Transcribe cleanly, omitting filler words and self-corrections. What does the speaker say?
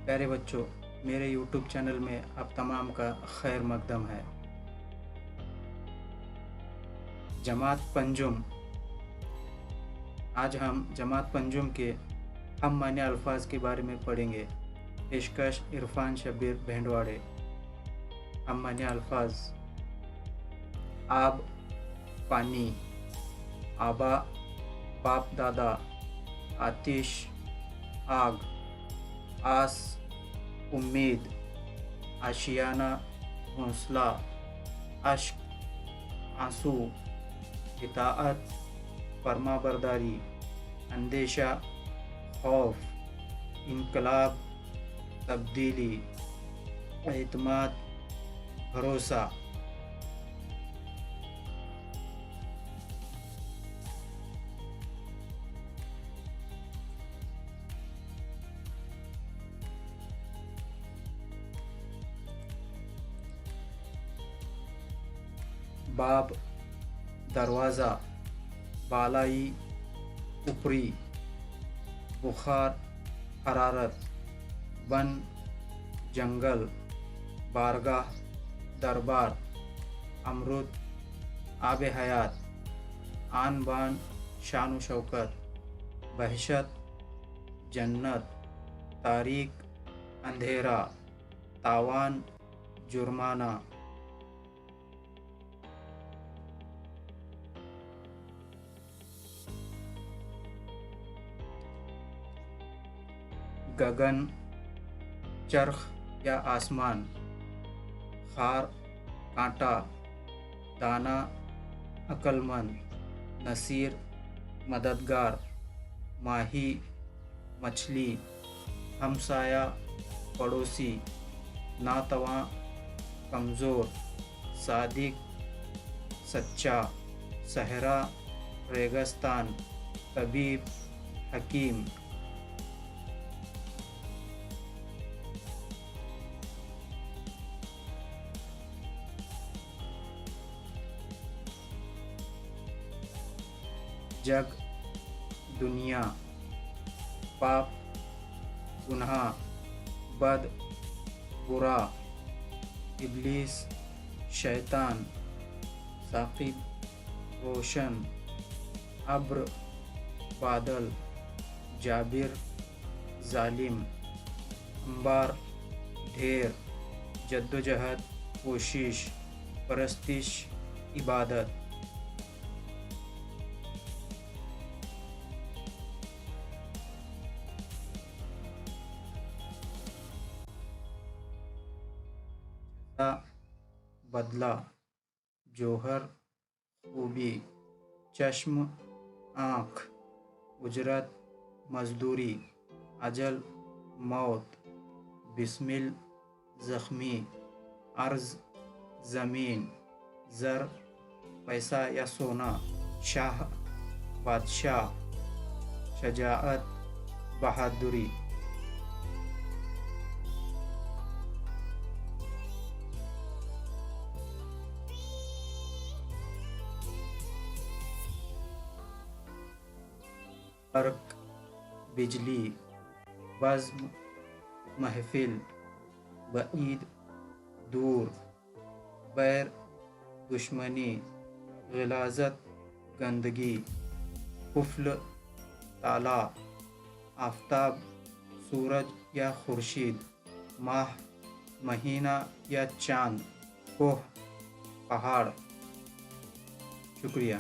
پیارے بچوں، میرے یوٹیوب چینل میں آپ تمام کا خیر مقدم ہے۔ جماعت پنجم، آج ہم جماعت پنجم کے ہم معنی الفاظ کے بارے میں پڑھیں گے۔ پیشکش عرفان شبیر بھینڈواڑے۔ ہم معنی الفاظ: آب پانی، آبا باپ دادا، آتش آگ، آس امید، آشیانہ حوصلہ، اشک آنسو، اطاعت فرما برداری، اندیشہ خوف، انقلاب تبدیلی، اعتماد بھروسہ۔ باب دروازہ، بالائی اوپری، بخار حرارت، بن جنگل، بارگاہ دربار، امرت آب حیات، آن بان شان و شوکت، بہشت جنت، تاریک اندھیرا، تاوان جرمانہ۔ گگن چرخ یا آسمان، خار کانٹا، دانا عقل مند، نصیر مددگار، ماہی مچھلی، ہمسایہ پڑوسی، ناتواں کمزور، صادق سچا، صحرا ریگستان، طبیب حکیم۔ جگ دنیا، پاپ گناہ، بد برا، ابلیس شیطان، ثاقب روشن، ابر بادل، جابر ظالم، انبار ڈھیر، جدوجہد کوشش، پرستش عبادت۔ بدلہ، جوہر خوبی، چشم آنکھ، اجرت مزدوری، اجل موت، بسمل زخمی، ارض زمین، زر پیسہ یا سونا، شاہ بادشاہ، شجاعت بہادری۔ برق بجلی، بزم محفل، بعید دور، بیر دشمنی، غلاظت گندگی، قفل تالا، آفتاب سورج یا خورشید، ماہ مہینہ یا چاند، کوہ پہاڑ۔ شکریہ۔